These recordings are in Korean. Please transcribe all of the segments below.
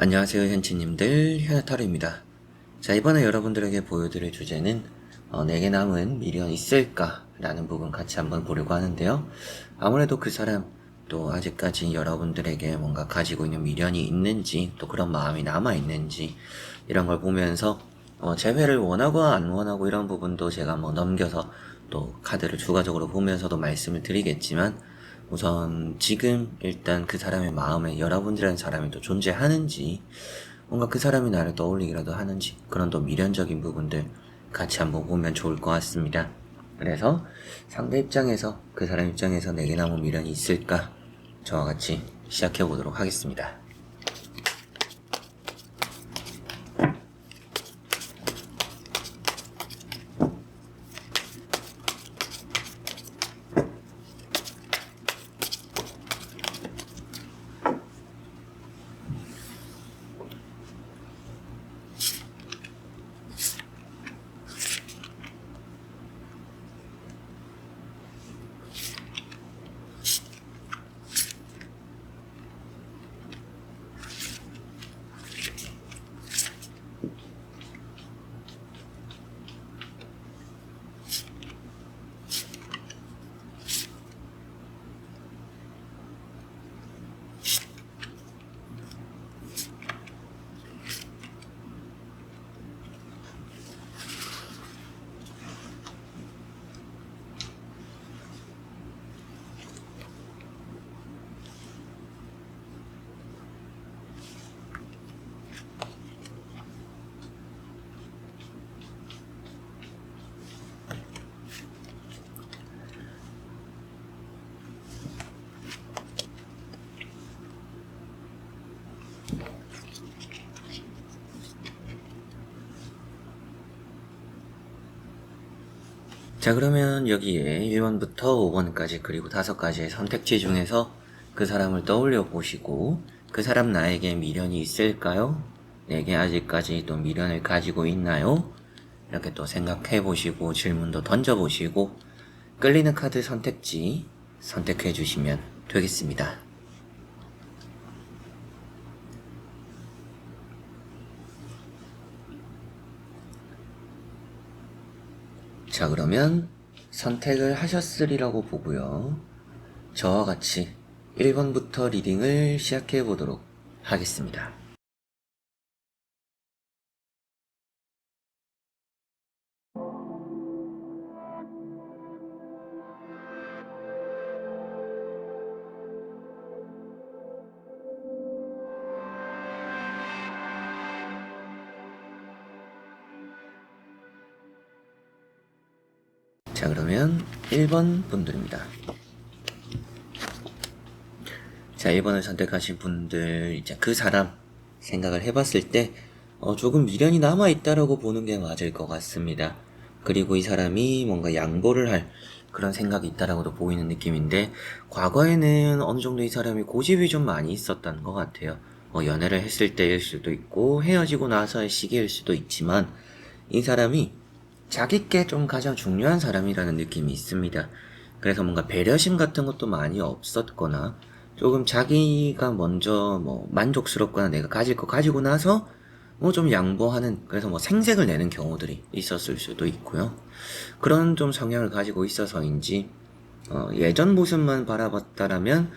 안녕하세요 현치님들, 현아타로입니다. 자, 이번에 여러분들에게 보여드릴 주제는 내게 남은 미련 있을까? 라는 부분 같이 한번 보려고 하는데요. 아무래도 그 사람 또 아직까지 여러분들에게 뭔가 가지고 있는 미련이 있는지, 또 그런 마음이 남아있는지 이런 걸 보면서 재회를 원하고 안 원하고 이런 부분도 제가 넘겨서 또 카드를 추가적으로 보면서도 말씀을 드리겠지만, 우선 지금 일단 그 사람의 마음에 여러분들이라는 사람이 또 존재하는지, 뭔가 그 사람이 나를 떠올리기라도 하는지, 그런 또 미련적인 부분들 같이 한번 보면 좋을 것 같습니다. 그래서 상대 입장에서, 그 사람 입장에서 내게 남은 미련이 있을까? 저와 같이 시작해 보도록 하겠습니다. 자, 그러면 여기에 1번부터 5번까지 그리고 5가지의 선택지 중에서 그 사람을 떠올려 보시고, 그 사람 나에게 미련이 있을까요? 내게 아직까지 또 미련을 가지고 있나요? 이렇게 또 생각해 보시고 질문도 던져 보시고 끌리는 카드 선택지 선택해 주시면 되겠습니다. 자, 그러면 선택을 하셨으리라고 보고요. 저와 같이 1번부터 리딩을 시작해 보도록 하겠습니다. 자, 그러면 1번 분들입니다. 자, 1번을 선택하신 분들, 이제 그 사람 생각을 해봤을 때 조금 미련이 남아있다라고 보는 게 맞을 것 같습니다. 그리고 이 사람이 뭔가 양보를 할 그런 생각이 있다라고도 보이는 느낌인데, 과거에는 어느 정도 이 사람이 고집이 좀 많이 있었다는 것 같아요. 연애를 했을 때일 수도 있고 헤어지고 나서의 시기일 수도 있지만, 이 사람이 자기께 좀 가장 중요한 사람이라는 느낌이 있습니다. 그래서 뭔가 배려심 같은 것도 많이 없었거나, 조금 자기가 먼저 만족스럽거나 내가 가질 거 가지고 나서 좀 양보하는, 그래서 생색을 내는 경우들이 있었을 수도 있고요. 그런 좀 성향을 가지고 있어서인지 예전 모습만 바라봤다라면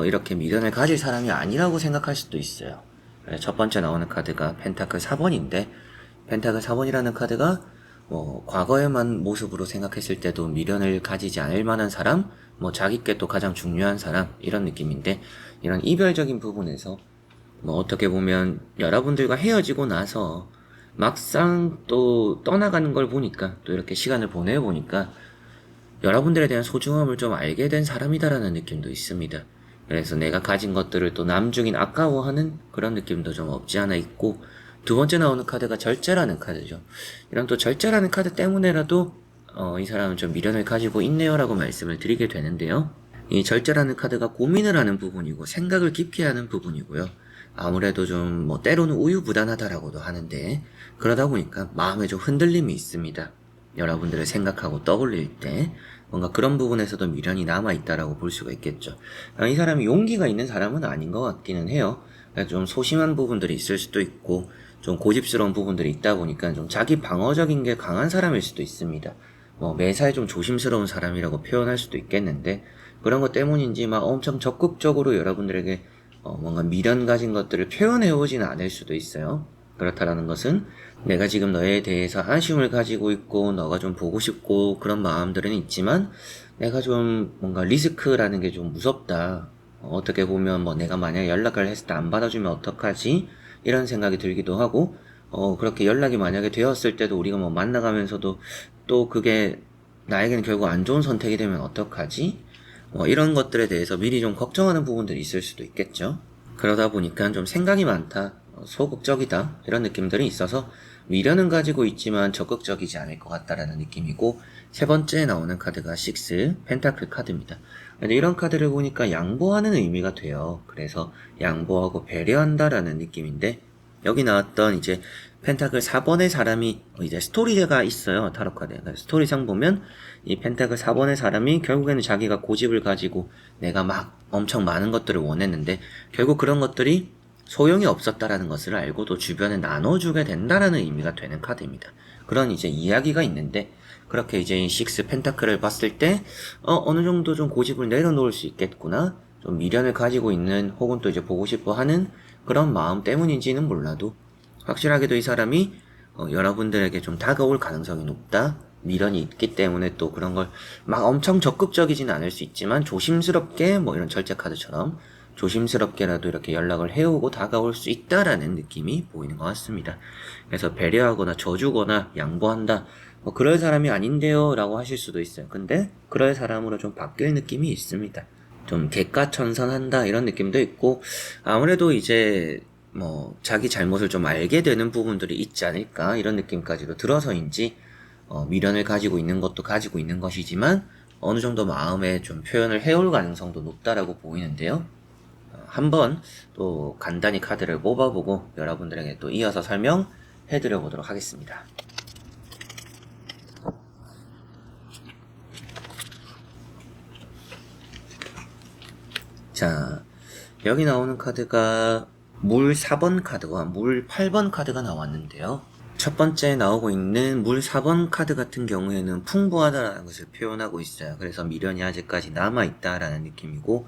이렇게 미련을 가질 사람이 아니라고 생각할 수도 있어요. 첫 번째 나오는 카드가 펜타클 4번인데, 펜타클 4번이라는 카드가 과거에만 모습으로 생각했을 때도 미련을 가지지 않을 만한 사람, 자기께 또 가장 중요한 사람, 이런 느낌인데, 이런 이별적인 부분에서 어떻게 보면 여러분들과 헤어지고 나서 막상 또 떠나가는 걸 보니까, 또 이렇게 시간을 보내보니까 여러분들에 대한 소중함을 좀 알게 된 사람이다라는 느낌도 있습니다. 그래서 내가 가진 것들을 또 남중인 아까워하는 그런 느낌도 좀 없지 않아 있고, 두 번째 나오는 카드가 절제라는 카드죠. 이런 또 절제라는 카드 때문에라도 이 사람은 좀 미련을 가지고 있네요 라고 말씀을 드리게 되는데요. 이 절제라는 카드가 고민을 하는 부분이고 생각을 깊게 하는 부분이고요. 아무래도 좀 때로는 우유부단하다라고도 하는데, 그러다 보니까 마음에 좀 흔들림이 있습니다. 여러분들을 생각하고 떠올릴 때 뭔가 그런 부분에서도 미련이 남아있다라고 볼 수가 있겠죠. 이 사람이 용기가 있는 사람은 아닌 것 같기는 해요. 좀 소심한 부분들이 있을 수도 있고 좀 고집스러운 부분들이 있다 보니까 좀 자기 방어적인 게 강한 사람일 수도 있습니다. 뭐 매사에 좀 조심스러운 사람이라고 표현할 수도 있겠는데 그런 것 때문인지 막 엄청 적극적으로 여러분들에게 뭔가 미련 가진 것들을 표현해 오지는 않을 수도 있어요. 그렇다라는 것은 내가 지금 너에 대해서 한심을 가지고 있고 너가 좀 보고 싶고 그런 마음들은 있지만 내가 좀 뭔가 리스크라는 게 좀 무섭다. 어떻게 보면 뭐 내가 만약에 연락을 했을 때 안 받아주면 어떡하지? 이런 생각이 들기도 하고 그렇게 연락이 만약에 되었을 때도 우리가 뭐 만나가면서도 또 그게 나에게는 결국 안 좋은 선택이 되면 어떡하지? 이런 것들에 대해서 미리 좀 걱정하는 부분들이 있을 수도 있겠죠. 그러다 보니까 좀 생각이 많다, 소극적이다 이런 느낌들이 있어서 미련은 가지고 있지만 적극적이지 않을 것 같다라는 느낌이고 세 번째에 나오는 카드가 6 펜타클 카드입니다. 근데 이런 카드를 보니까 양보하는 의미가 돼요. 그래서 양보하고 배려한다라는 느낌인데 여기 나왔던 이제 펜타클 4번의 사람이 이제 스토리가 있어요. 타로 카드에. 스토리상 보면 이 펜타클 4번의 사람이 결국에는 자기가 고집을 가지고 내가 막 엄청 많은 것들을 원했는데 결국 그런 것들이 소용이 없었다라는 것을 알고도 주변에 나눠주게 된다라는 의미가 되는 카드입니다. 그런 이제 이야기가 있는데 그렇게 이제 6 펜타클을 봤을 때 어느 정도 좀 고집을 내려놓을 수 있겠구나, 좀 미련을 가지고 있는 혹은 또 이제 보고 싶어 하는 그런 마음 때문인지는 몰라도 확실하게도 이 사람이 여러분들에게 좀 다가올 가능성이 높다, 미련이 있기 때문에 또 그런 걸 막 엄청 적극적이지는 않을 수 있지만 조심스럽게 뭐 이런 절제 카드처럼 조심스럽게라도 이렇게 연락을 해오고 다가올 수 있다라는 느낌이 보이는 것 같습니다. 그래서 배려하거나 져주거나 양보한다, 뭐 그럴 사람이 아닌데요 라고 하실 수도 있어요. 근데 그럴 사람으로 좀 바뀔 느낌이 있습니다. 좀 개과천선한다 이런 느낌도 있고 아무래도 이제 뭐 자기 잘못을 좀 알게 되는 부분들이 있지 않을까 이런 느낌까지도 들어서인지 미련을 가지고 있는 것도 가지고 있는 것이지만 어느 정도 마음에 좀 표현을 해올 가능성도 높다라고 보이는데요. 한번 또 간단히 카드를 뽑아보고 여러분들에게 또 이어서 설명해드려 보도록 하겠습니다. 자, 여기 나오는 카드가 물 4번 카드와 물 8번 카드가 나왔는데요. 첫 번째 나오고 있는 물 4번 카드 같은 경우에는 풍부하다라는 것을 표현하고 있어요. 그래서 미련이 아직까지 남아있다라는 느낌이고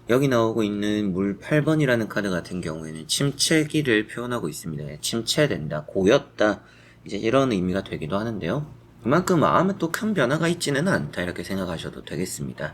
여기 나오고 있는 물 8번이라는 카드 같은 경우에는 침체기를 표현하고 있습니다. 침체된다, 고였다, 이제 이런 의미가 되기도 하는데요. 그만큼 마음에 또 큰 변화가 있지는 않다 이렇게 생각하셔도 되겠습니다.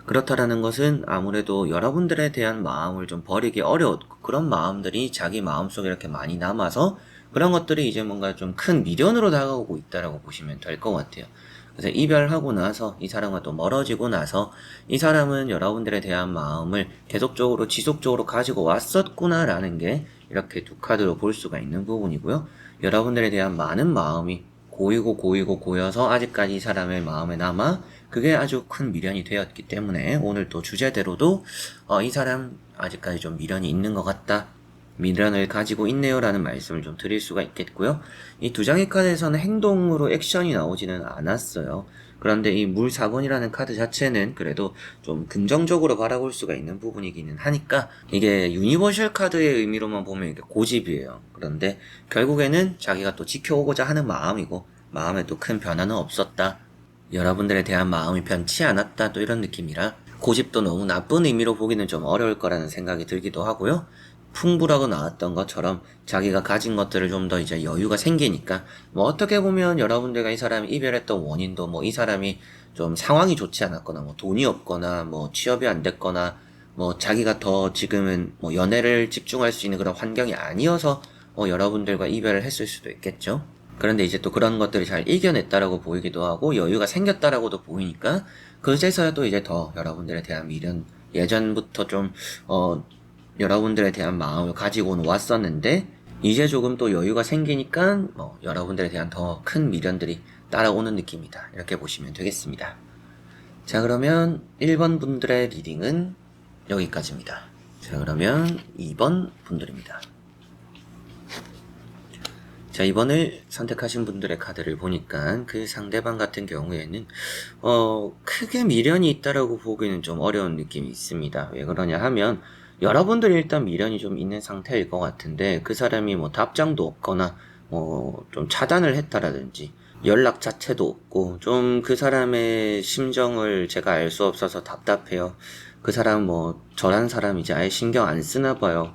그렇다라는 것은 아무래도 여러분들에 대한 마음을 좀 버리기 어려웠고 그런 마음들이 자기 마음속에 이렇게 많이 남아서 그런 것들이 이제 뭔가 좀 큰 미련으로 다가오고 있다라고 보시면 될 것 같아요. 그래서 이별하고 나서 이 사람과 또 멀어지고 나서 이 사람은 여러분들에 대한 마음을 계속적으로 지속적으로 가지고 왔었구나라는 게 이렇게 두 카드로 볼 수가 있는 부분이고요. 여러분들에 대한 많은 마음이 고이고 고여서 아직까지 이 사람의 마음에 남아 그게 아주 큰 미련이 되었기 때문에 오늘 또 주제대로도 이 사람 아직까지 좀 미련이 있는 것 같다, 미련을 가지고 있네요 라는 말씀을 좀 드릴 수가 있겠고요. 이 두 장의 카드에서는 행동으로 액션이 나오지는 않았어요. 그런데 이 물 4번이라는 카드 자체는 그래도 좀 긍정적으로 바라볼 수가 있는 부분이기는 하니까 이게 유니버셜 카드의 의미로만 보면 이게 고집이에요. 그런데 결국에는 자기가 또 지켜오고자 하는 마음이고 마음에 또 큰 변화는 없었다, 여러분들에 대한 마음이 변치 않았다, 또 이런 느낌이라 고집도 너무 나쁜 의미로 보기는 좀 어려울 거라는 생각이 들기도 하고요. 풍부라고 나왔던 것처럼 자기가 가진 것들을 좀 더 이제 여유가 생기니까 뭐 어떻게 보면 여러분들과 이 사람이 이별했던 원인도 뭐 이 사람이 좀 상황이 좋지 않았거나 뭐 돈이 없거나 뭐 취업이 안 됐거나 뭐 자기가 더 지금은 뭐 연애를 집중할 수 있는 그런 환경이 아니어서 여러분들과 이별을 했을 수도 있겠죠. 그런데 이제 또 그런 것들을 잘 이겨냈다라고 보이기도 하고 여유가 생겼다라고도 보이니까 그제서야 또 이제 더 여러분들에 대한 미련, 예전부터 좀 여러분들에 대한 마음을 가지고는 왔었는데 이제 조금 또 여유가 생기니까 여러분들에 대한 더 큰 미련들이 따라오는 느낌이다 이렇게 보시면 되겠습니다. 자, 그러면 1번 분들의 리딩은 여기까지입니다. 자, 그러면 2번 분들입니다. 자, 2번을 선택하신 분들의 카드를 보니까 그 상대방 같은 경우에는 크게 미련이 있다라고 보기는 좀 어려운 느낌이 있습니다. 왜 그러냐 하면 여러분들이 일단 미련이 좀 있는 상태일 것 같은데 그 사람이 뭐 답장도 없거나 뭐 좀 차단을 했다라든지 연락 자체도 없고 좀 그 사람의 심정을 제가 알 수 없어서 답답해요. 그 사람 뭐 저란 사람이지 아예 신경 안 쓰나 봐요.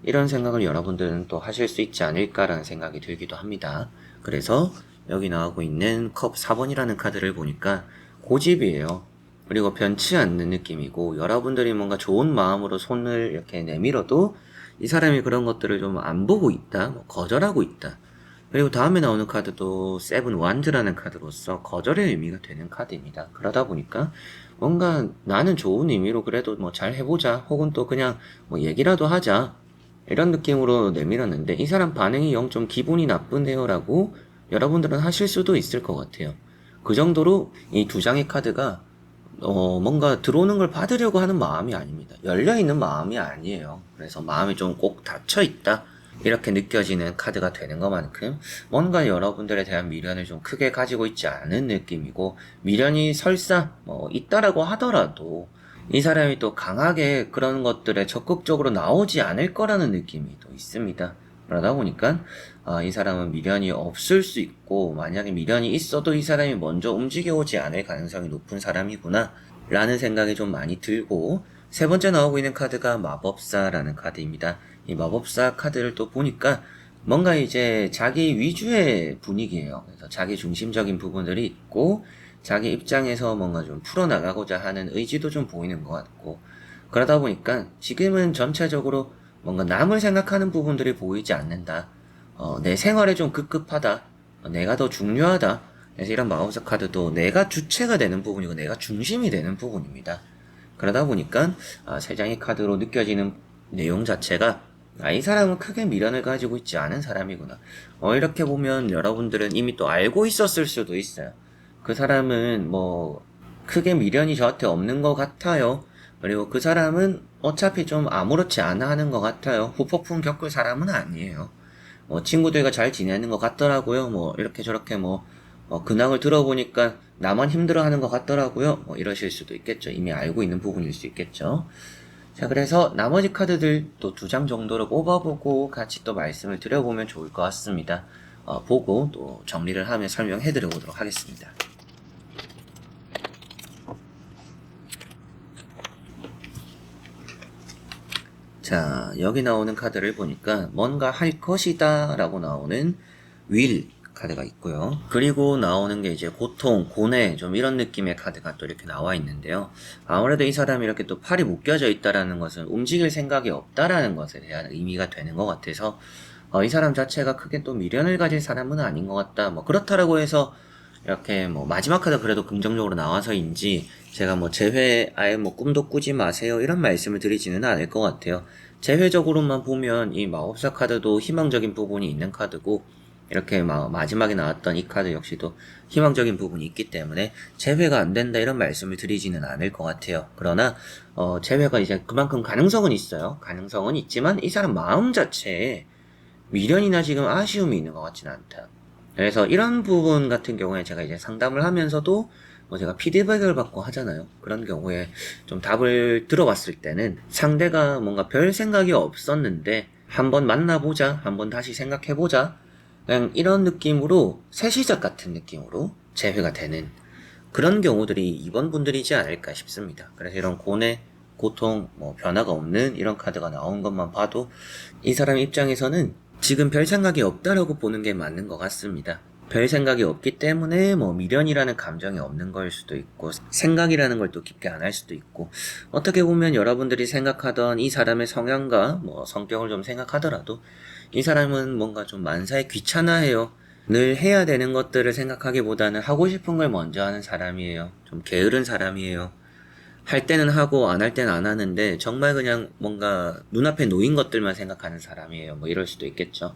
이런 생각을 여러분들은 또 하실 수 있지 않을까라는 생각이 들기도 합니다. 그래서 여기 나오고 있는 컵 4번이라는 카드를 보니까 고집이에요. 그리고 변치 않는 느낌이고 여러분들이 뭔가 좋은 마음으로 손을 이렇게 내밀어도 이 사람이 그런 것들을 좀 안 보고 있다, 뭐 거절하고 있다. 그리고 다음에 나오는 카드도 세븐 완드라는 카드로서 거절의 의미가 되는 카드입니다. 그러다 보니까 뭔가 나는 좋은 의미로 그래도 뭐 잘 해보자 혹은 또 그냥 뭐 얘기라도 하자 이런 느낌으로 내밀었는데 이 사람 반응이 영 좀 기분이 나쁘네요 라고 여러분들은 하실 수도 있을 것 같아요. 그 정도로 이 두 장의 카드가 뭔가 들어오는 걸 받으려고 하는 마음이 아닙니다. 열려있는 마음이 아니에요. 그래서 마음이 좀 꼭 닫혀있다. 이렇게 느껴지는 카드가 되는 것만큼 뭔가 여러분들에 대한 미련을 좀 크게 가지고 있지 않은 느낌이고 미련이 설사 있다라고 하더라도 이 사람이 또 강하게 그런 것들에 적극적으로 나오지 않을 거라는 느낌이 또 있습니다. 그러다 보니까 이 사람은 미련이 없을 수 있고 만약에 미련이 있어도 이 사람이 먼저 움직여오지 않을 가능성이 높은 사람이구나 라는 생각이 좀 많이 들고 세 번째 나오고 있는 카드가 마법사라는 카드입니다. 이 마법사 카드를 또 보니까 뭔가 이제 자기 위주의 분위기예요. 그래서 자기 중심적인 부분들이 있고 자기 입장에서 뭔가 좀 풀어나가고자 하는 의지도 좀 보이는 것 같고 그러다 보니까 지금은 전체적으로 뭔가 남을 생각하는 부분들이 보이지 않는다. 내 생활에 좀 급급하다. 내가 더 중요하다. 그래서 이런 마법사 카드도 내가 주체가 되는 부분이고 내가 중심이 되는 부분입니다. 그러다 보니까 세 장의 카드로 느껴지는 내용 자체가 이 사람은 크게 미련을 가지고 있지 않은 사람이구나. 이렇게 보면 여러분들은 이미 또 알고 있었을 수도 있어요. 그 사람은 뭐 크게 미련이 저한테 없는 것 같아요. 그리고 그 사람은 어차피 좀 아무렇지 않아 하는 것 같아요. 후폭풍 겪을 사람은 아니에요. 친구들과 잘 지내는 것 같더라고요. 뭐 이렇게 저렇게 근황을 들어보니까 나만 힘들어하는 것 같더라고요. 이러실 수도 있겠죠. 이미 알고 있는 부분일 수 있겠죠. 자, 그래서 나머지 카드들 또 두 장 정도를 뽑아보고 같이 또 말씀을 드려보면 좋을 것 같습니다. 보고 또 정리를 하며 설명해 드려보도록 하겠습니다. 자, 여기 나오는 카드를 보니까 뭔가 할 것이다 라고 나오는 will 카드가 있고요. 그리고 나오는 게 이제 고통, 고뇌 좀 이런 느낌의 카드가 또 이렇게 나와 있는데요. 아무래도 이 사람이 이렇게 또 팔이 묶여져 있다라는 것은 움직일 생각이 없다라는 것에 대한 의미가 되는 것 같아서 이 사람 자체가 크게 또 미련을 가질 사람은 아닌 것 같다. 그렇다라고 해서 이렇게 마지막 카드 그래도 긍정적으로 나와서인지 제가 재회 아예 꿈도 꾸지 마세요 이런 말씀을 드리지는 않을 것 같아요. 재회적으로만 보면 이 마법사 카드도 희망적인 부분이 있는 카드고 이렇게 마지막에 나왔던 이 카드 역시도 희망적인 부분이 있기 때문에 재회가 안 된다 이런 말씀을 드리지는 않을 것 같아요. 그러나 재회가 이제 그만큼 가능성은 있어요. 가능성은 있지만 이 사람 마음 자체에 미련이나 지금 아쉬움이 있는 것 같지는 않다. 그래서 이런 부분 같은 경우에 제가 이제 상담을 하면서도 제가 피드백을 받고 하잖아요. 그런 경우에 좀 답을 들어봤을 때는 상대가 뭔가 별 생각이 없었는데 한번 만나보자, 한번 다시 생각해보자 그냥 이런 느낌으로 새 시작 같은 느낌으로 재회가 되는 그런 경우들이 2번 분들이지 않을까 싶습니다. 그래서 이런 고뇌, 고통, 변화가 없는 이런 카드가 나온 것만 봐도 이 사람 입장에서는 지금 별 생각이 없다라고 보는 게 맞는 것 같습니다. 별 생각이 없기 때문에 미련이라는 감정이 없는 걸 수도 있고 생각이라는 걸 또 깊게 안 할 수도 있고 어떻게 보면 여러분들이 생각하던 이 사람의 성향과 성격을 좀 생각하더라도 이 사람은 뭔가 좀 만사에 귀찮아해요. 늘 해야 되는 것들을 생각하기보다는 하고 싶은 걸 먼저 하는 사람이에요. 좀 게으른 사람이에요. 할 때는 하고 안 할 때는 안 하는데 정말 그냥 뭔가 눈앞에 놓인 것들만 생각하는 사람이에요. 이럴 수도 있겠죠.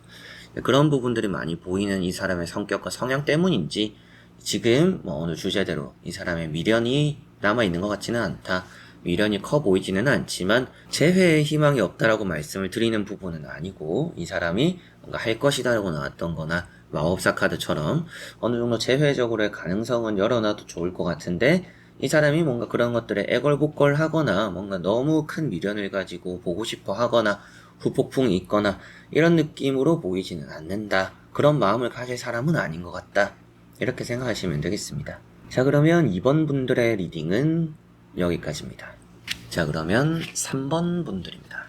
그런 부분들이 많이 보이는 이 사람의 성격과 성향 때문인지 지금 오늘 주제대로 이 사람의 미련이 남아있는 것 같지는 않다. 미련이 커 보이지는 않지만 재회의 희망이 없다라고 말씀을 드리는 부분은 아니고 이 사람이 뭔가 할 것이다라고 나왔던 거나 마법사 카드처럼 어느 정도 재회적으로의 가능성은 열어놔도 좋을 것 같은데 이 사람이 뭔가 그런 것들에 애걸복걸 하거나 뭔가 너무 큰 미련을 가지고 보고 싶어 하거나 후폭풍이 있거나 이런 느낌으로 보이지는 않는다. 그런 마음을 가질 사람은 아닌 것 같다. 이렇게 생각하시면 되겠습니다. 자, 그러면 2번 분들의 리딩은 여기까지입니다. 자, 그러면 3번 분들입니다.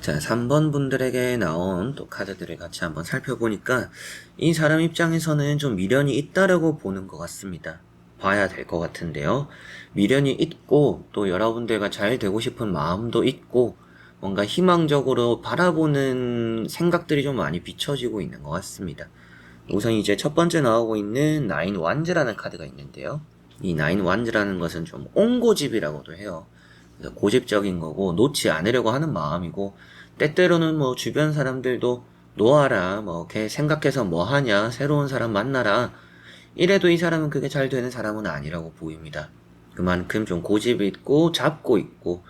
자, 3번 분들에게 나온 또 카드들을 같이 한번 살펴보니까 이 사람 입장에서는 좀 미련이 있다라고 보는 것 같습니다. 봐야 될 것 같은데요. 미련이 있고 또 여러분들과 잘 되고 싶은 마음도 있고 뭔가 희망적으로 바라보는 생각들이 좀 많이 비춰지고 있는 것 같습니다. 우선 이제 첫 번째 나오고 있는 나인 완즈라는 카드가 있는데요. 이 나인 완즈라는 것은 좀 옹고집이라고도 해요. 그래서 고집적인 거고 놓지 않으려고 하는 마음이고 때때로는 뭐 주변 사람들도 놓아라 뭐 걔 생각해서 뭐 하냐 새로운 사람 만나라 이래도 이 사람은 그게 잘 되는 사람은 아니라고 보입니다. 그만큼 좀 고집이 있고 잡고 있고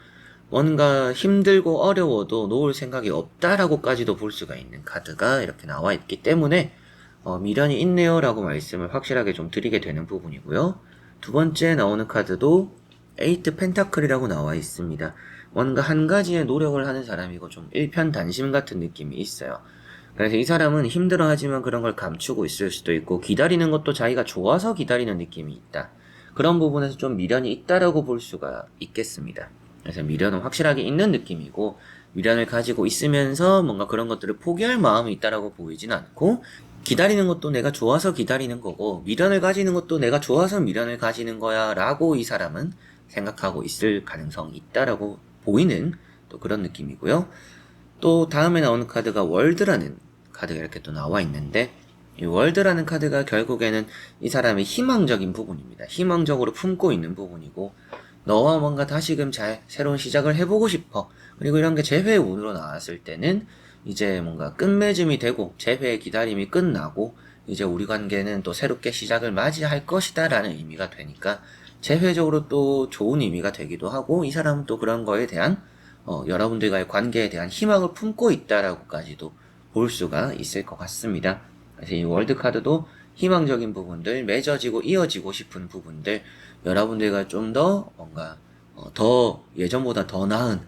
뭔가 힘들고 어려워도 놓을 생각이 없다라고까지도 볼 수가 있는 카드가 이렇게 나와 있기 때문에 미련이 있네요 라고 말씀을 확실하게 좀 드리게 되는 부분이고요. 두 번째 나오는 카드도 에이트 펜타클이라고 나와 있습니다. 뭔가 한 가지에 노력을 하는 사람이고 좀 일편단심 같은 느낌이 있어요. 그래서 이 사람은 힘들어하지만 그런 걸 감추고 있을 수도 있고 기다리는 것도 자기가 좋아서 기다리는 느낌이 있다. 그런 부분에서 좀 미련이 있다라고 볼 수가 있겠습니다. 그래서 미련은 확실하게 있는 느낌이고 미련을 가지고 있으면서 뭔가 그런 것들을 포기할 마음이 있다라고 보이진 않고 기다리는 것도 내가 좋아서 기다리는 거고 미련을 가지는 것도 내가 좋아서 미련을 가지는 거야 라고 이 사람은 생각하고 있을 가능성이 있다라고 보이는 또 그런 느낌이고요. 또 다음에 나오는 카드가 월드라는 카드가 이렇게 또 나와 있는데 이 월드라는 카드가 결국에는 이 사람의 희망적인 부분입니다. 희망적으로 품고 있는 부분이고 너와 뭔가 다시금 잘 새로운 시작을 해보고 싶어. 그리고 이런 게 재회 운으로 나왔을 때는 이제 뭔가 끝맺음이 되고 재회의 기다림이 끝나고 이제 우리 관계는 또 새롭게 시작을 맞이할 것이다 라는 의미가 되니까 재회적으로 또 좋은 의미가 되기도 하고 이 사람은 또 그런 거에 대한 여러분들과의 관계에 대한 희망을 품고 있다라고까지도 볼 수가 있을 것 같습니다. 그래서 이 월드카드도 희망적인 부분들, 맺어지고 이어지고 싶은 부분들, 여러분들과 좀 더 뭔가 더 예전보다 더 나은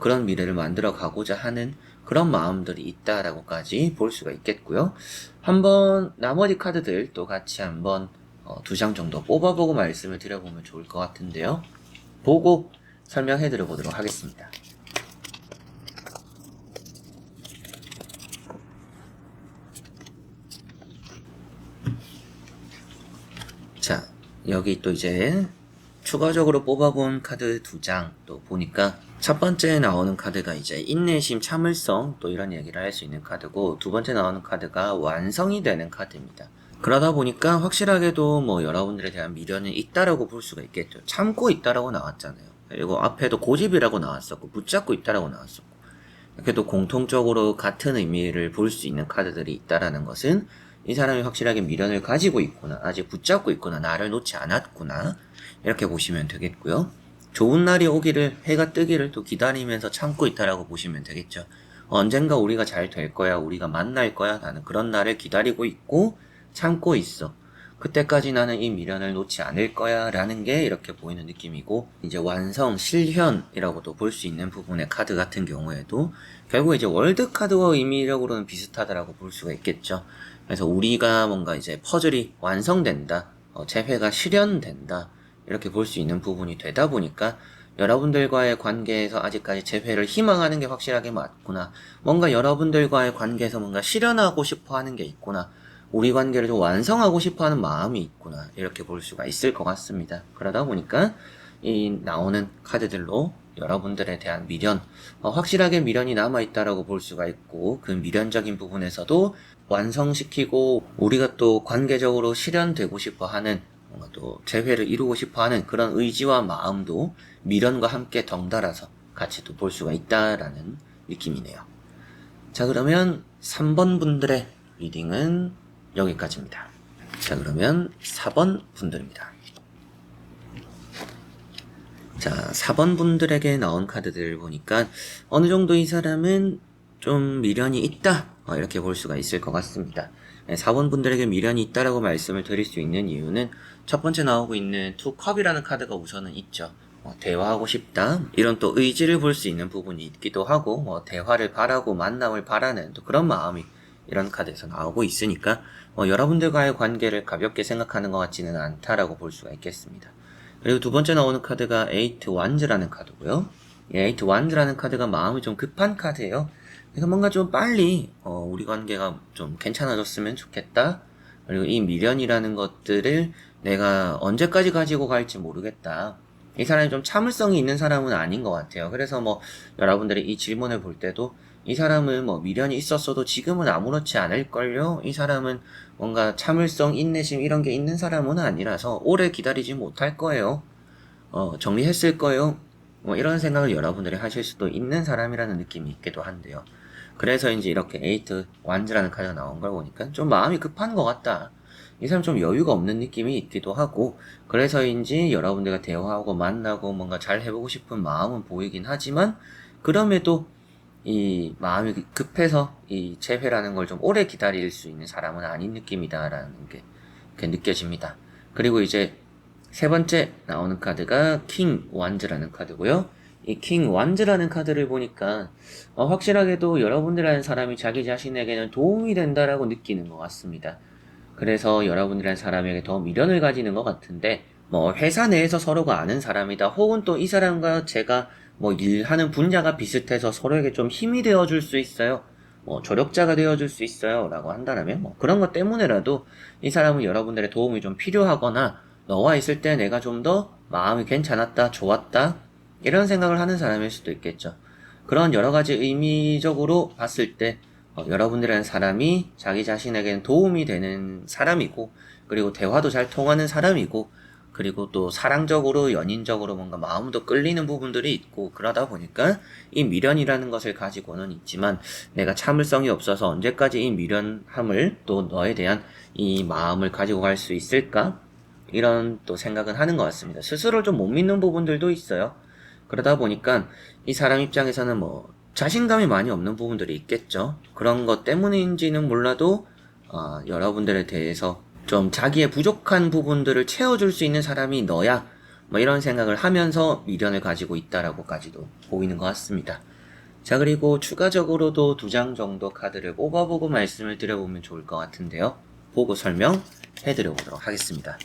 그런 미래를 만들어 가고자 하는 그런 마음들이 있다라고까지 볼 수가 있겠고요. 한번 나머지 카드들 또 같이 한번 2장 정도 뽑아보고 말씀을 드려보면 좋을 것 같은데요. 보고 설명해 드려보도록 하겠습니다. 자, 여기 또 이제 추가적으로 뽑아본 카드 2장 또 보니까 첫 번째 나오는 카드가 이제 인내심, 참을성 또 이런 얘기를 할 수 있는 카드고 두 번째 나오는 카드가 완성이 되는 카드입니다. 그러다 보니까 확실하게도 뭐 여러분들에 대한 미련은 있다라고 볼 수가 있겠죠. 참고 있다라고 나왔잖아요. 그리고 앞에도 고집이라고 나왔었고 붙잡고 있다라고 나왔었고 그래도 공통적으로 같은 의미를 볼 수 있는 카드들이 있다라는 것은 이 사람이 확실하게 미련을 가지고 있구나, 아직 붙잡고 있구나, 나를 놓지 않았구나 이렇게 보시면 되겠고요. 좋은 날이 오기를, 해가 뜨기를 또 기다리면서 참고 있다라고 보시면 되겠죠. 언젠가 우리가 잘 될 거야, 우리가 만날 거야, 나는 그런 날을 기다리고 있고 참고 있어. 그때까지 나는 이 미련을 놓지 않을 거야 라는 게 이렇게 보이는 느낌이고 이제 완성, 실현이라고도 볼 수 있는 부분의 카드 같은 경우에도 결국 이제 월드 카드와 의미력으로는 비슷하다라고 볼 수가 있겠죠. 그래서 우리가 뭔가 이제 퍼즐이 완성된다, 재회가 실현된다 이렇게 볼 수 있는 부분이 되다 보니까 여러분들과의 관계에서 아직까지 재회를 희망하는 게 확실하게 맞구나, 뭔가 여러분들과의 관계에서 뭔가 실현하고 싶어 하는 게 있구나, 우리 관계를 좀 완성하고 싶어 하는 마음이 있구나 이렇게 볼 수가 있을 것 같습니다. 그러다 보니까 이 나오는 카드들로 여러분들에 대한 미련, 확실하게 미련이 남아있다라고 볼 수가 있고 그 미련적인 부분에서도 완성시키고 우리가 또 관계적으로 실현되고 싶어 하는 뭔가 또 재회를 이루고 싶어 하는 그런 의지와 마음도 미련과 함께 덩달아서 같이 또 볼 수가 있다라는 느낌이네요. 자, 그러면 3번 분들의 리딩은 여기까지입니다. 자, 그러면 4번 분들입니다. 자, 4번 분들에게 나온 카드들을 보니까 어느 정도 이 사람은 좀 미련이 있다 이렇게 볼 수가 있을 것 같습니다. 4번 분들에게 미련이 있다라고 말씀을 드릴 수 있는 이유는 첫 번째 나오고 있는 투컵이라는 카드가 우선은 있죠. 대화하고 싶다 이런 또 의지를 볼 수 있는 부분이 있기도 하고 대화를 바라고 만남을 바라는 또 그런 마음이 이런 카드에서 나오고 있으니까 여러분들과의 관계를 가볍게 생각하는 것 같지는 않다라고 볼 수가 있겠습니다. 그리고 두 번째 나오는 카드가 에이트 완즈라는 카드고요. 에이트 완즈라는 카드가 마음이 좀 급한 카드예요. 그래서 뭔가 좀 빨리 우리 관계가 좀 괜찮아졌으면 좋겠다. 그리고 이 미련이라는 것들을 내가 언제까지 가지고 갈지 모르겠다. 이 사람이 좀 참을성이 있는 사람은 아닌 것 같아요. 그래서 여러분들이 이 질문을 볼 때도 이 사람은 미련이 있었어도 지금은 아무렇지 않을걸요? 이 사람은 뭔가 참을성, 인내심 이런 게 있는 사람은 아니라서 오래 기다리지 못할 거예요. 정리했을 거예요. 이런 생각을 여러분들이 하실 수도 있는 사람이라는 느낌이 있기도 한데요. 그래서 이제 이렇게 에이트 완즈라는 카드가 나온 걸 보니까 좀 마음이 급한 것 같다. 이 사람 좀 여유가 없는 느낌이 있기도 하고, 그래서인지 여러분들과 대화하고 만나고 뭔가 잘 해보고 싶은 마음은 보이긴 하지만, 그럼에도 이 마음이 급해서 이 재회라는 걸 좀 오래 기다릴 수 있는 사람은 아닌 느낌이다라는 게 느껴집니다. 그리고 이제 세 번째 나오는 카드가 킹 완즈라는 카드고요. 이 킹 완즈라는 카드를 보니까 확실하게도 여러분들이라는 사람이 자기 자신에게는 도움이 된다라고 느끼는 것 같습니다. 그래서 여러분들이라는 사람에게 더 미련을 가지는 것 같은데 회사 내에서 서로가 아는 사람이다. 혹은 또 이 사람과 제가 일하는 분야가 비슷해서 서로에게 좀 힘이 되어줄 수 있어요. 조력자가 되어줄 수 있어요. 라고 한다면 그런 것 때문에라도 이 사람은 여러분들의 도움이 좀 필요하거나 너와 있을 때 내가 좀 더 마음이 괜찮았다, 좋았다 이런 생각을 하는 사람일 수도 있겠죠. 그런 여러 가지 의미적으로 봤을 때 여러분들이라는 사람이 자기 자신에게는 도움이 되는 사람이고, 그리고 대화도 잘 통하는 사람이고, 그리고 또 사랑적으로 연인적으로 뭔가 마음도 끌리는 부분들이 있고, 그러다 보니까 이 미련이라는 것을 가지고는 있지만 내가 참을성이 없어서 언제까지 이 미련함을 또 너에 대한 이 마음을 가지고 갈 수 있을까? 이런 또 생각은 하는 것 같습니다. 스스로를 좀 못 믿는 부분들도 있어요. 그러다 보니까 이 사람 입장에서는 자신감이 많이 없는 부분들이 있겠죠. 그런 것 때문인지는 몰라도 여러분들에 대해서 좀 자기의 부족한 부분들을 채워줄 수 있는 사람이 너야, 이런 생각을 하면서 미련을 가지고 있다라고까지도 보이는 것 같습니다. 자, 그리고 추가적으로도 2장 정도 카드를 뽑아보고 말씀을 드려보면 좋을 것 같은데요. 보고 설명해드려보도록 하겠습니다.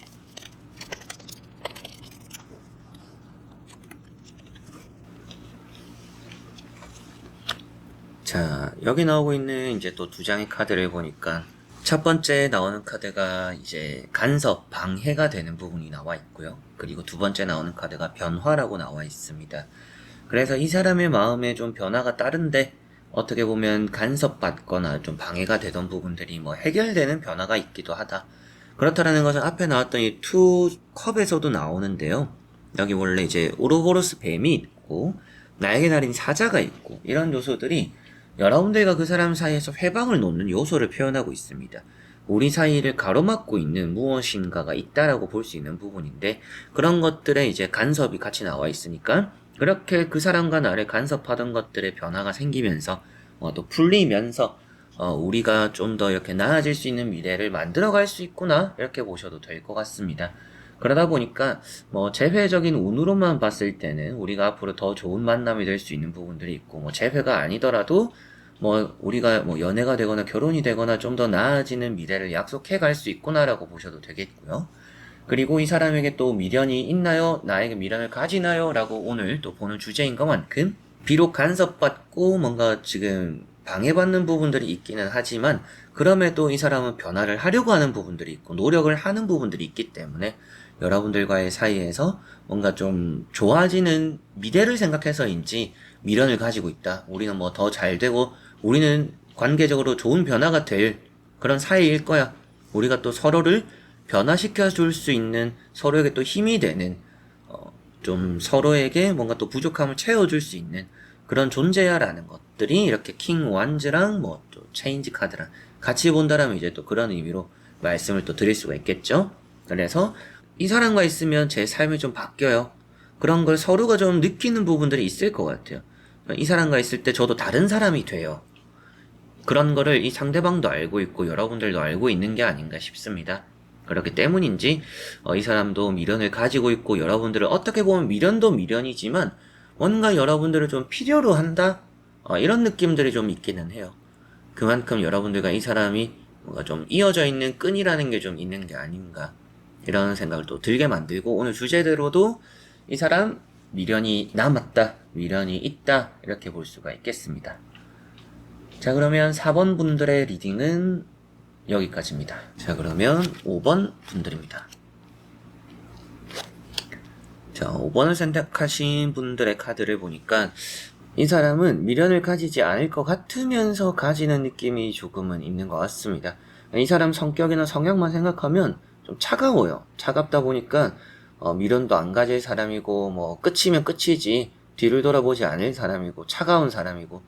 자, 여기 나오고 있는 이제 또 2장의 카드를 보니까 첫 번째 나오는 카드가 이제 간섭, 방해가 되는 부분이 나와 있고요. 그리고 두 번째 나오는 카드가 변화라고 나와 있습니다. 그래서 이 사람의 마음에 좀 변화가 따른데 어떻게 보면 간섭받거나 좀 방해가 되던 부분들이 해결되는 변화가 있기도 하다. 그렇다라는 것은 앞에 나왔던 이 투 컵에서도 나오는데요. 여기 원래 이제 오로보로스 뱀이 있고 나에게 달인 사자가 있고 이런 요소들이 여러분들과 그 사람 사이에서 회방을 놓는 요소를 표현하고 있습니다. 우리 사이를 가로막고 있는 무엇인가가 있다라고 볼 수 있는 부분인데, 그런 것들에 이제 간섭이 같이 나와 있으니까 그렇게 그 사람과 나를 간섭하던 것들의 변화가 생기면서 또 풀리면서 우리가 좀 더 이렇게 나아질 수 있는 미래를 만들어갈 수 있구나, 이렇게 보셔도 될 것 같습니다. 그러다 보니까 재회적인 운으로만 봤을 때는 우리가 앞으로 더 좋은 만남이 될 수 있는 부분들이 있고, 재회가 아니더라도 우리가 연애가 되거나 결혼이 되거나 좀 더 나아지는 미래를 약속해 갈 수 있구나라고 보셔도 되겠고요. 그리고 이 사람에게 또 미련이 있나요? 나에게 미련을 가지나요? 라고 오늘 또 보는 주제인 것만큼 비록 간섭받고 뭔가 지금 방해받는 부분들이 있기는 하지만, 그럼에도 이 사람은 변화를 하려고 하는 부분들이 있고 노력을 하는 부분들이 있기 때문에 여러분들과의 사이에서 뭔가 좀 좋아지는 미래를 생각해서인지 미련을 가지고 있다. 우리는 더 잘 되고 우리는 관계적으로 좋은 변화가 될 그런 사이일 거야. 우리가 또 서로를 변화시켜 줄 수 있는, 서로에게 또 힘이 되는, 좀 서로에게 뭔가 또 부족함을 채워줄 수 있는 그런 존재야라는 것들이 이렇게 킹 완즈랑 또 체인지 카드랑 같이 본다라면 이제 또 그런 의미로 말씀을 또 드릴 수가 있겠죠. 그래서 이 사람과 있으면 제 삶이 좀 바뀌어요. 그런 걸 서로가 좀 느끼는 부분들이 있을 것 같아요. 이 사람과 있을 때 저도 다른 사람이 돼요. 그런 거를 이 상대방도 알고 있고 여러분들도 알고 있는 게 아닌가 싶습니다. 그렇기 때문인지 이 사람도 미련을 가지고 있고 여러분들을 어떻게 보면 미련도 미련이지만 뭔가 여러분들을 좀 필요로 한다? 이런 느낌들이 좀 있기는 해요. 그만큼 여러분들과 이 사람이 뭔가 좀 이어져 있는 끈이라는 게 좀 있는 게 아닌가 이런 생각을 또 들게 만들고 오늘 주제대로도 이 사람 미련이 남았다, 미련이 있다 이렇게 볼 수가 있겠습니다. 자 그러면 4번 분들의 리딩은 여기까지입니다. 자 그러면 5번 분들입니다. 자 5번을 선택하신 분들의 카드를 보니까 이 사람은 미련을 가지지 않을 것 같으면서 가지는 느낌이 조금은 있는 것 같습니다. 이 사람 성격이나 성향만 생각하면 좀 차가워요. 차갑다 보니까 미련도 안 가질 사람이고 뭐 끝이면 끝이지 뒤를 돌아보지 않을 사람이고 차가운 사람이고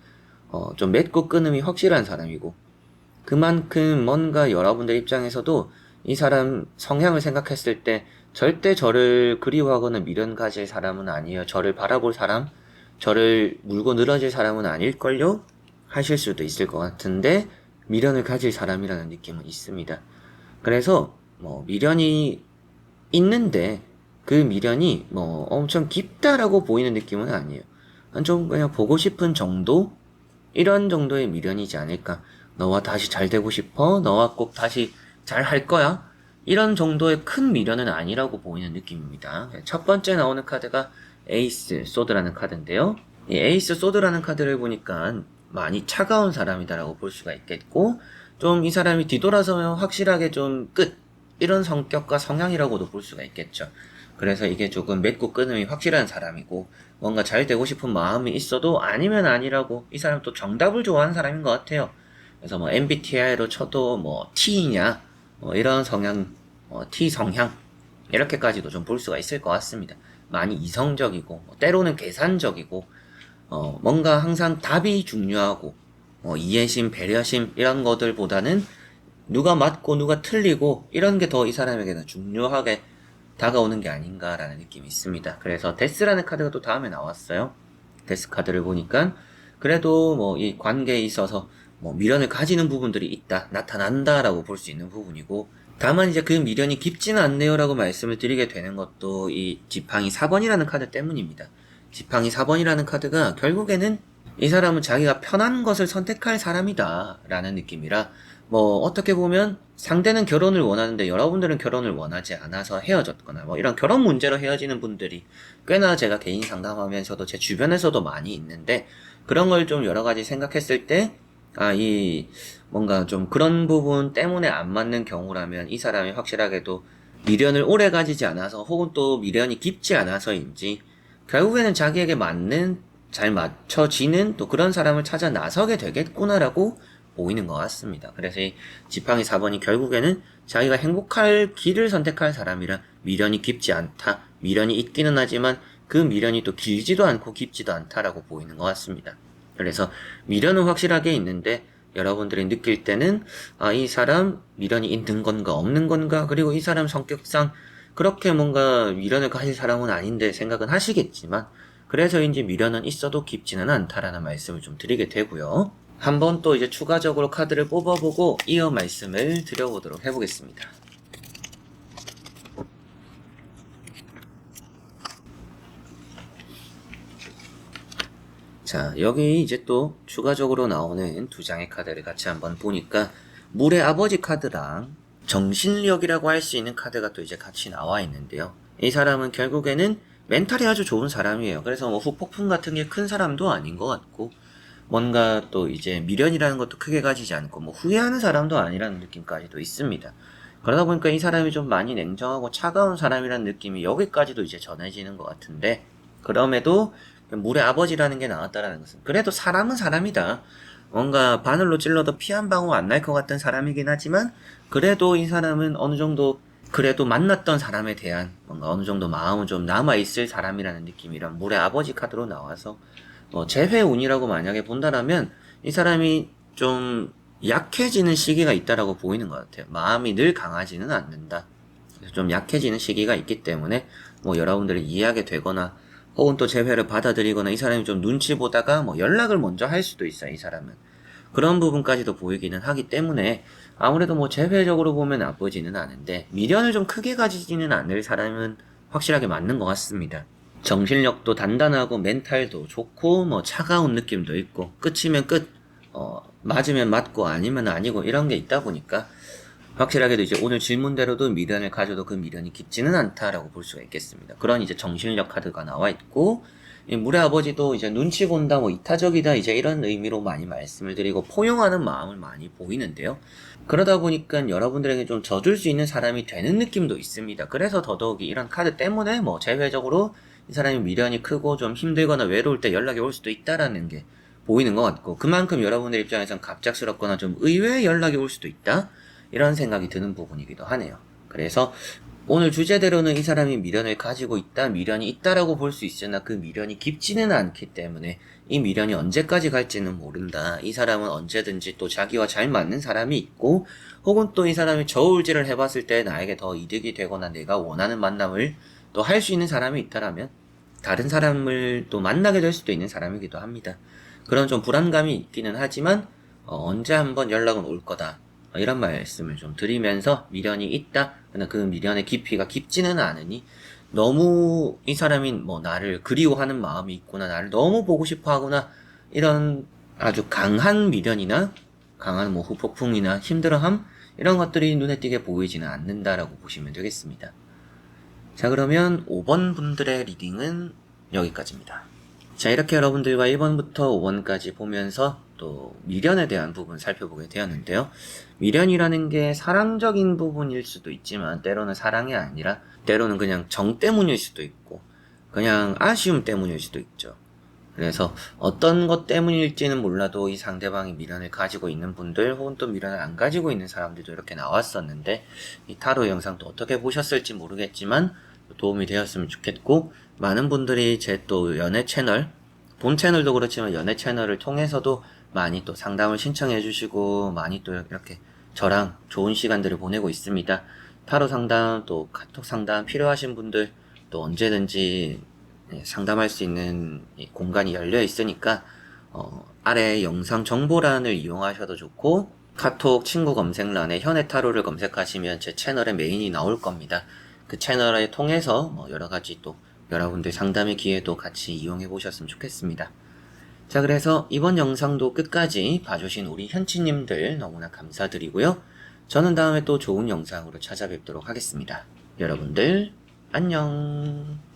좀 맺고 끊음이 확실한 사람이고 그만큼 뭔가 여러분들 입장에서도 이 사람 성향을 생각했을 때 절대 저를 그리워하거나 미련 가질 사람은 아니에요. 저를 바라볼 사람, 저를 물고 늘어질 사람은 아닐걸요? 하실 수도 있을 것 같은데 미련을 가질 사람이라는 느낌은 있습니다. 그래서 뭐 미련이 있는데 그 미련이 뭐 엄청 깊다라고 보이는 느낌은 아니에요. 좀 그냥 보고 싶은 정도? 이런 정도의 미련이지 않을까. 너와 다시 잘 되고 싶어? 너와 꼭 다시 잘 할 거야? 이런 정도의 큰 미련은 아니라고 보이는 느낌입니다. 첫 번째 나오는 카드가 에이스 소드라는 카드인데요. 이 에이스 소드라는 카드를 보니까 많이 차가운 사람이다라고 볼 수가 있겠고 좀 이 사람이 뒤돌아서면 확실하게 좀 끝 이런 성격과 성향이라고도 볼 수가 있겠죠. 그래서 이게 조금 맺고 끊음이 확실한 사람이고 뭔가 잘 되고 싶은 마음이 있어도 아니면 아니라고 이 사람 또 정답을 좋아하는 사람인 것 같아요. 그래서 뭐 MBTI로 쳐도 뭐 T냐 이런 성향 T 성향 이렇게까지도 좀 볼 수가 있을 것 같습니다. 많이 이성적이고 때로는 계산적이고 뭔가 항상 답이 중요하고 이해심, 배려심 이런 것들보다는 누가 맞고 누가 틀리고 이런 게 더 이 사람에게는 중요하게 다가오는 게 아닌가라는 느낌이 있습니다. 그래서 데스라는 카드가 또 다음에 나왔어요. 데스 카드를 보니까 그래도 뭐 이 관계에 있어서 뭐 미련을 가지는 부분들이 있다, 나타난다라고 볼 수 있는 부분이고 다만 이제 그 미련이 깊지는 않네요 라고 말씀을 드리게 되는 것도 이 지팡이 4번이라는 카드 때문입니다. 지팡이 4번이라는 카드가 결국에는 이 사람은 자기가 편한 것을 선택할 사람이다 라는 느낌이라 뭐 어떻게 보면 상대는 결혼을 원하는데 여러분들은 결혼을 원하지 않아서 헤어졌거나 뭐 이런 결혼 문제로 헤어지는 분들이 꽤나 제가 개인 상담하면서도 제 주변에서도 많이 있는데 그런 걸 좀 여러 가지 생각했을 때 이 뭔가 좀 그런 부분 때문에 안 맞는 경우라면 이 사람이 확실하게도 미련을 오래 가지지 않아서 혹은 또 미련이 깊지 않아서인지 결국에는 자기에게 맞는 잘 맞춰지는 또 그런 사람을 찾아 나서게 되겠구나라고 보이는 것 같습니다. 그래서 이 지팡이 4번이 결국에는 자기가 행복할 길을 선택할 사람이라 미련이 깊지 않다. 미련이 있기는 하지만 그 미련이 또 길지도 않고 깊지도 않다라고 보이는 것 같습니다. 그래서 미련은 확실하게 있는데 여러분들이 느낄 때는 이 사람 미련이 있는 건가 없는 건가 그리고 이 사람 성격상 그렇게 뭔가 미련을 가질 사람은 아닌데 생각은 하시겠지만 그래서인지 미련은 있어도 깊지는 않다라는 말씀을 좀 드리게 되고요. 한번 또 이제 추가적으로 카드를 뽑아보고 이어 말씀을 드려보도록 해보겠습니다. 자, 여기 이제 또 추가적으로 나오는 두 장의 카드를 같이 한번 보니까 물의 아버지 카드랑 정신력이라고 할 수 있는 카드가 또 이제 같이 나와 있는데요. 이 사람은 결국에는 멘탈이 아주 좋은 사람이에요. 그래서 뭐 후폭풍 같은 게 큰 사람도 아닌 것 같고 뭔가 또 이제 미련이라는 것도 크게 가지지 않고 뭐 후회하는 사람도 아니라는 느낌까지도 있습니다. 그러다 보니까 이 사람이 좀 많이 냉정하고 차가운 사람이라는 느낌이 여기까지도 이제 전해지는 것 같은데 그럼에도 물의 아버지라는 게 나왔다라는 것은 그래도 사람은 사람이다. 뭔가 바늘로 찔러도 피 한 방울 안 날 것 같은 사람이긴 하지만 그래도 이 사람은 어느 정도 그래도 만났던 사람에 대한 뭔가 어느 정도 마음은 좀 남아있을 사람이라는 느낌이란 물의 아버지 카드로 나와서 재회운이라고 만약에 본다라면 이 사람이 좀 약해지는 시기가 있다라고 보이는 것 같아요. 마음이 늘 강하지는 않는다. 그래서 좀 약해지는 시기가 있기 때문에 뭐 여러분들이 이해하게 되거나 혹은 또 재회를 받아들이거나 이 사람이 좀 눈치 보다가 뭐 연락을 먼저 할 수도 있어요. 이 사람은 그런 부분까지도 보이기는 하기 때문에 아무래도 뭐 재회적으로 보면 나쁘지는 않은데 미련을 좀 크게 가지지는 않을 사람은 확실하게 맞는 것 같습니다. 정신력도 단단하고 멘탈도 좋고 뭐 차가운 느낌도 있고 끝이면 끝, 맞으면 맞고 아니면 아니고 이런 게 있다 보니까 확실하게도 이제 오늘 질문대로도 미련을 가져도 그 미련이 깊지는 않다라고 볼 수가 있겠습니다. 그런 이제 정신력 카드가 나와 있고, 이 물의 아버지도 이제 눈치 본다, 뭐 이타적이다, 이제 이런 의미로 많이 말씀을 드리고 포용하는 마음을 많이 보이는데요. 그러다 보니까 여러분들에게 좀 져줄 수 있는 사람이 되는 느낌도 있습니다. 그래서 더더욱이 이런 카드 때문에 뭐 재회적으로 이 사람이 미련이 크고 좀 힘들거나 외로울 때 연락이 올 수도 있다라는 게 보이는 것 같고, 그만큼 여러분들 입장에선 갑작스럽거나 좀 의외의 연락이 올 수도 있다, 이런 생각이 드는 부분이기도 하네요. 그래서 오늘 주제대로는 이 사람이 미련을 가지고 있다, 미련이 있다라고 볼 수 있으나 그 미련이 깊지는 않기 때문에 이 미련이 언제까지 갈지는 모른다. 이 사람은 언제든지 또 자기와 잘 맞는 사람이 있고, 혹은 또 이 사람이 저울질을 해봤을 때 나에게 더 이득이 되거나 내가 원하는 만남을 또 할 수 있는 사람이 있다라면 다른 사람을 또 만나게 될 수도 있는 사람이기도 합니다. 그런 좀 불안감이 있기는 하지만 언제 한번 연락은 올 거다, 이런 말씀을 좀 드리면서 미련이 있다, 그러나 그 미련의 깊이가 깊지는 않으니 너무 이 사람이 뭐 나를 그리워하는 마음이 있거나 나를 너무 보고 싶어 하거나 이런 아주 강한 미련이나 강한 뭐 후폭풍이나 힘들어함, 이런 것들이 눈에 띄게 보이지는 않는다라고 보시면 되겠습니다. 자, 그러면 5번 분들의 리딩은 여기까지입니다. 자, 이렇게 여러분들과 1번부터 5번까지 보면서 또 미련에 대한 부분 살펴보게 되었는데요. 미련이라는 게 사랑적인 부분일 수도 있지만 때로는 사랑이 아니라 때로는 그냥 정 때문일 수도 있고 그냥 아쉬움 때문일 수도 있죠. 그래서 어떤 것 때문일지는 몰라도 이 상대방이 미련을 가지고 있는 분들, 혹은 또 미련을 안 가지고 있는 사람들도 이렇게 나왔었는데, 이 타로 영상도 어떻게 보셨을지 모르겠지만 도움이 되었으면 좋겠고, 많은 분들이 제 또 연애 채널, 본 채널도 그렇지만 연애 채널을 통해서도 많이 또 상담을 신청해 주시고 많이 또 이렇게 저랑 좋은 시간들을 보내고 있습니다. 타로 상담, 또 카톡 상담 필요하신 분들 또 언제든지 상담할 수 있는 공간이 열려 있으니까 아래 영상 정보란을 이용하셔도 좋고, 카톡 친구 검색란에 현의 타로를 검색하시면 제 채널의 메인이 나올 겁니다. 그 채널을 통해서 뭐 여러 가지 또 여러분들 상담의 기회도 같이 이용해 보셨으면 좋겠습니다. 자, 그래서 이번 영상도 끝까지 봐주신 우리 현치님들 너무나 감사드리고요. 저는 다음에 또 좋은 영상으로 찾아뵙도록 하겠습니다. 여러분들 안녕.